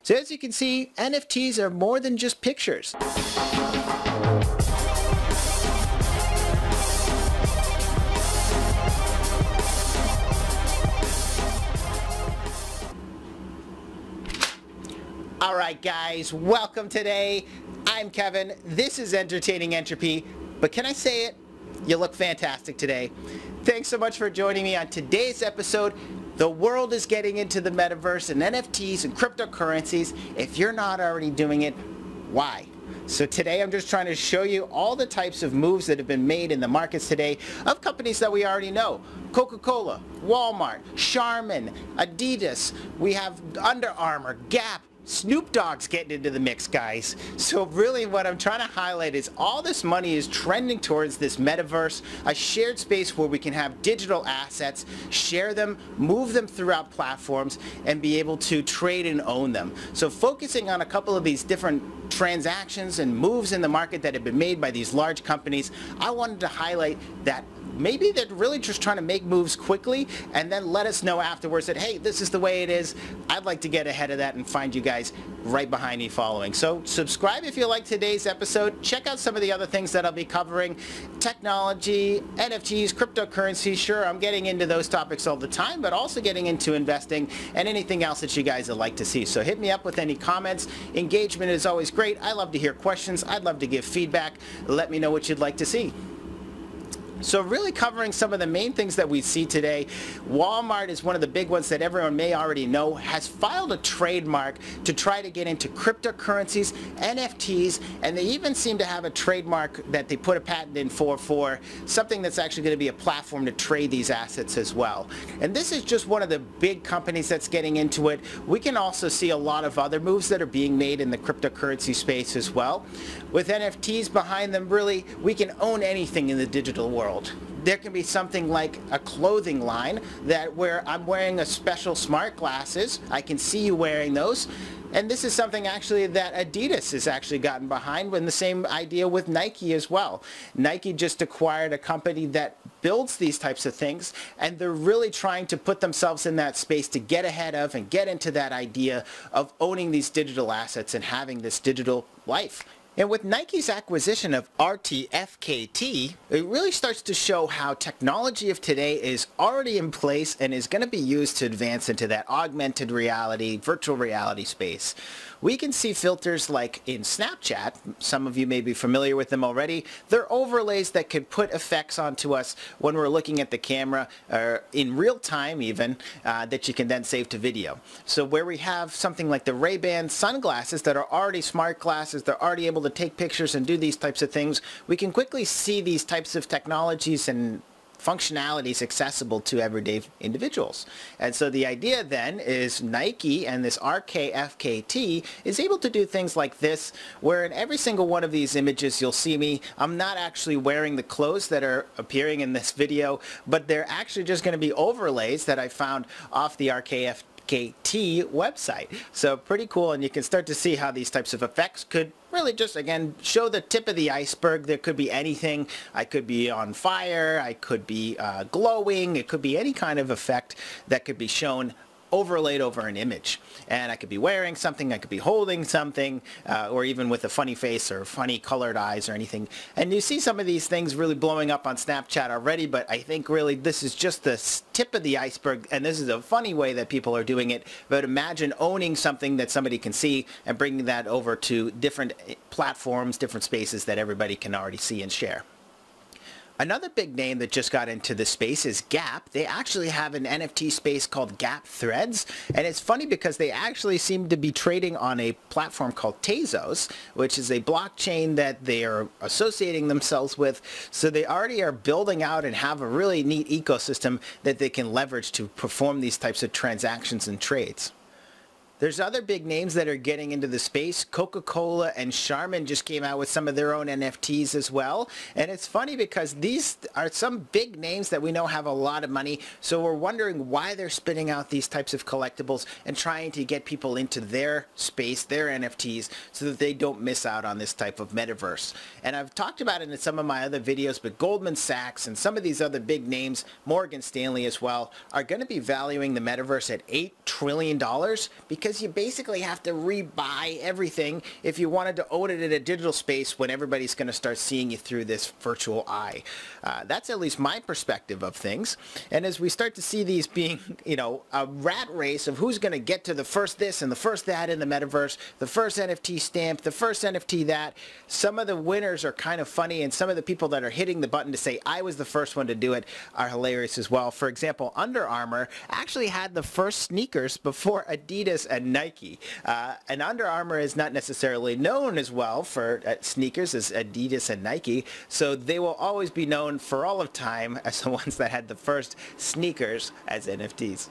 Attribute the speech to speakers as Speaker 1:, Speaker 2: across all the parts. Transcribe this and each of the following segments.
Speaker 1: So as you can see, NFTs are more than just pictures. Alright guys, welcome today. I'm Kevin. This is Entertaining Entropy. But can I say it? You look fantastic today. Thanks so much for joining me on today's episode. The world is getting into the Metaverse and NFTs and cryptocurrencies. If you're not already doing it, why? So today I'm just trying to show you all the types of moves that have been made in the markets today of companies that we already know. Coca Cola, Walmart, Charmin, Adidas, we have Under Armour, Gap, Snoop Dogg's getting into the mix, guys. So really what I'm trying to highlight is all this money is trending towards this metaverse, a shared space where we can have digital assets, share them, move them throughout platforms, and be able to trade and own them. So focusing on a couple of these different transactions and moves in the market that have been made by these large companies, I wanted to highlight that maybe they're really just trying to make moves quickly and then let us know afterwards that, hey, this is the way it is. I'd like to get ahead of that and find you guys right behind me following. So subscribe if you like today's episode. Check out some of the other things that I'll be covering. Technology, NFTs, cryptocurrencies. Sure, I'm getting into those topics all the time, but also getting into investing and anything else that you guys would like to see. So hit me up with any comments. Engagement is always great. I love to hear questions. I'd love to give feedback. Let me know what you'd like to see. So really covering some of the main things that we see today. Walmart is one of the big ones that everyone may already know, has filed a trademark to try to get into cryptocurrencies, NFTs, and they even seem to have a trademark that they put a patent in for something that's actually going to be a platform to trade these assets as well. And this is just one of the big companies that's getting into it. We can also see a lot of other moves that are being made in the cryptocurrency space as well. With NFTs behind them, really, we can own anything in the digital world. There can be something like a clothing line where I'm wearing a special smart glasses. I can see you wearing those. And this is something actually that Adidas has actually gotten behind, and the same idea with Nike as well. Nike just acquired a company that builds these types of things, and they're really trying to put themselves in that space to get ahead of and get into that idea of owning these digital assets and having this digital life. And with Nike's acquisition of RTFKT, it really starts to show how technology of today is already in place and is going to be used to advance into that augmented reality, virtual reality space. We can see filters like in Snapchat. Some of you may be familiar with them already. They're overlays that could put effects onto us when we're looking at the camera, or in real time even, that you can then save to video. So where we have something like the Ray-Ban sunglasses that are already smart glasses, they're already able to take pictures and do these types of things, we can quickly see these types of technologies and functionalities accessible to everyday individuals. And so the idea then is Nike and this RKFKT is able to do things like this, where in every single one of these images you'll see me. I'm not actually wearing the clothes that are appearing in this video, but they're actually just going to be overlays that I found off the RKFKT website. So pretty cool, and you can start to see how these types of effects could really just, again, show the tip of the iceberg. There could be anything. I could be on fire, I could be glowing, it could be any kind of effect that could be shown overlaid over an image. And I could be wearing something, I could be holding something, or even with a funny face or funny colored eyes or anything. And you see some of these things really blowing up on Snapchat already, but I think really this is just the tip of the iceberg, and this is a funny way that people are doing it. But imagine owning something that somebody can see and bringing that over to different platforms, different spaces that everybody can already see and share. Another big name that just got into the space is Gap. They actually have an NFT space called Gap Threads, and it's funny because they actually seem to be trading on a platform called Tezos, which is a blockchain that they are associating themselves with. So they already are building out and have a really neat ecosystem that they can leverage to perform these types of transactions and trades. There's other big names that are getting into the space. Coca Cola and Charmin just came out with some of their own NFTs as well. And it's funny because these are some big names that we know have a lot of money. So we're wondering why they're spinning out these types of collectibles and trying to get people into their space, their NFTs, so that they don't miss out on this type of metaverse. And I've talked about it in some of my other videos, but Goldman Sachs and some of these other big names, Morgan Stanley as well, are going to be valuing the metaverse at $8 trillion because because you basically have to rebuy everything if you wanted to own it in a digital space when everybody's going to start seeing you through this virtual eye. That's at least my perspective of things. And as we start to see these being, a rat race of who's going to get to the first this and the first that in the metaverse, the first NFT stamp, the first NFT that, some of the winners are kind of funny, and some of the people that are hitting the button to say I was the first one to do it are hilarious as well. For example, Under Armour actually had the first sneakers before Adidas and Nike. And Under Armour is not necessarily known as well for sneakers as Adidas and Nike, so they will always be known for all of time as the ones that had the first sneakers as NFTs.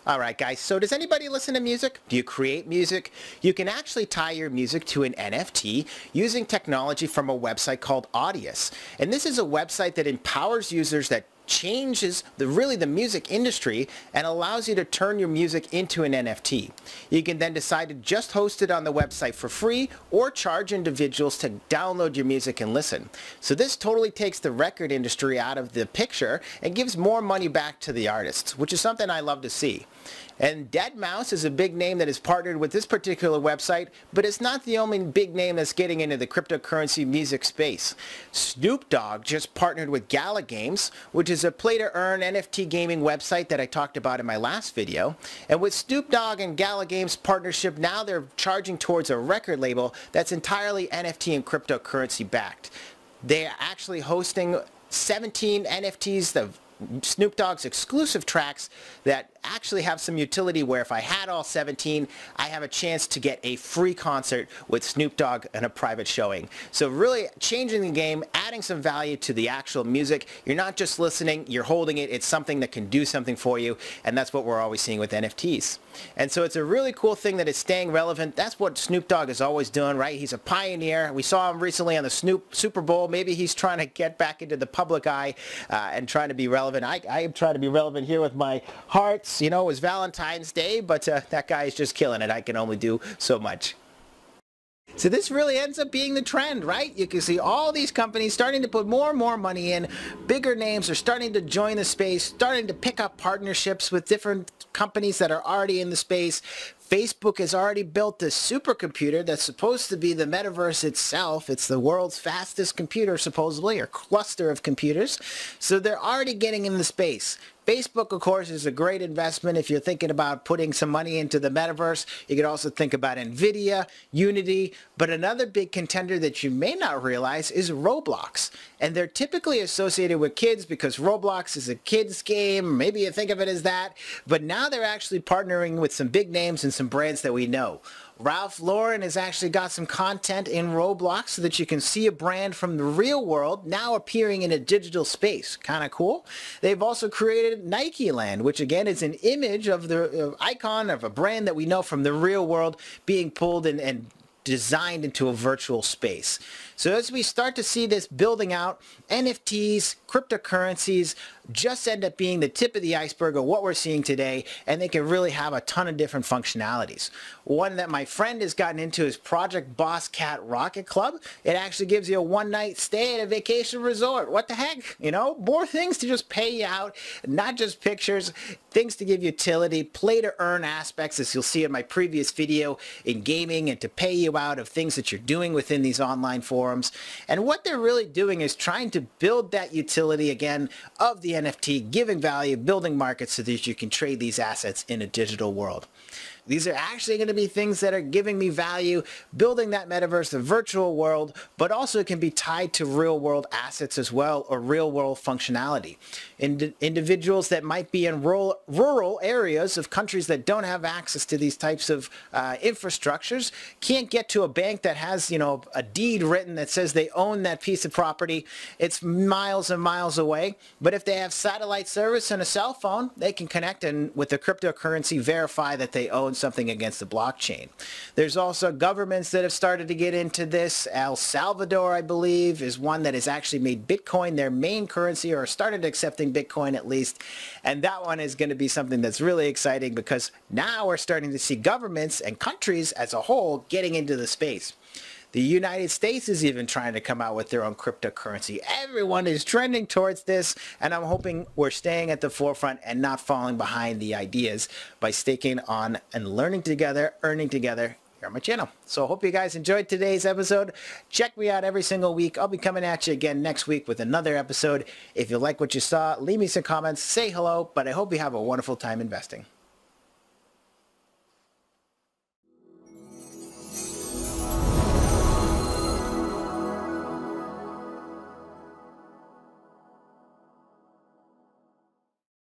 Speaker 1: Alright guys, so does anybody listen to music? Do you create music? You can actually tie your music to an NFT using technology from a website called Adidas. And this is a website that empowers users, that changes the music industry and allows you to turn your music into an NFT. You can then decide to just host it on the website for free or charge individuals to download your music and listen. So this totally takes the record industry out of the picture and gives more money back to the artists, which is something I love to see. And deadmau5 is a big name that is partnered with this particular website, but it's not the only big name that's getting into the cryptocurrency music space. Snoop Dogg just partnered with Gala Games, which is a play-to-earn NFT gaming website that I talked about in my last video. And with Snoop Dogg and Gala Games partnership, now they're charging towards a record label that's entirely NFT and cryptocurrency backed. They are actually hosting 17 NFTs of Snoop Dogg's exclusive tracks that actually have some utility, where if I had all 17, I have a chance to get a free concert with Snoop Dogg and a private showing. So really changing the game, adding some value to the actual music. You're not just listening, you're holding it. It's something that can do something for you, and that's what we're always seeing with NFTs. And so it's a really cool thing that is staying relevant. That's what Snoop Dogg is always doing, right? He's a pioneer. We saw him recently on the Super Bowl. Maybe he's trying to get back into the public eye and trying to be relevant. I am trying to be relevant here with my hearts. It was Valentine's Day, but that guy is just killing it. I can only do so much. So this really ends up being the trend, right? You can see all these companies starting to put more and more money in. Bigger names are starting to join the space, starting to pick up partnerships with different companies that are already in the space. Facebook has already built this supercomputer that's supposed to be the metaverse itself. It's the world's fastest computer, supposedly, or cluster of computers. So they're already getting in the space. Facebook, of course, is a great investment if you're thinking about putting some money into the metaverse. You could also think about Nvidia, Unity, but another big contender that you may not realize is Roblox. And they're typically associated with kids because Roblox is a kids game. Maybe you think of it as that. But now they're actually partnering with some big names and some brands that we know. Ralph Lauren has actually got some content in Roblox so that you can see a brand from the real world now appearing in a digital space. Kind of cool. They've also created Nike Land, which again is an image of the icon of a brand that we know from the real world being pulled and designed into a virtual space. So as we start to see this building out, NFTs, cryptocurrencies just end up being the tip of the iceberg of what we're seeing today, and they can really have a ton of different functionalities. One that my friend has gotten into is Project Boss Cat Rocket Club. It actually gives you a one-night stay at a vacation resort. What the heck? More things to just pay you out, not just pictures, things to give utility, play-to-earn aspects, as you'll see in my previous video in gaming, and to pay you out of things that you're doing within these online forums. And what they're really doing is trying to build that utility again of the NFT, giving value, building markets so that you can trade these assets in a digital world. These are actually going to be things that are giving me value, building that metaverse, the virtual world, but also can be tied to real world assets as well, or real world functionality. Individuals that might be in rural areas of countries that don't have access to these types of infrastructures can't get to a bank that has, a deed written that says they own that piece of property. It's miles and miles away. But if they have satellite service and a cell phone, they can connect and with the cryptocurrency verify that they own something against the blockchain. There's also governments that have started to get into this. El Salvador, I believe, is one that has actually made Bitcoin their main currency, or started accepting Bitcoin at least. And that one is going to be something that's really exciting, because now we're starting to see governments and countries as a whole getting into the space. The United States is even trying to come out with their own cryptocurrency. Everyone is trending towards this, and I'm hoping we're staying at the forefront and not falling behind the ideas by staking on and learning together, earning together here on my channel. So I hope you guys enjoyed today's episode. Check me out every single week. I'll be coming at you again next week with another episode. If you like what you saw, leave me some comments, say hello, but I hope you have a wonderful time investing.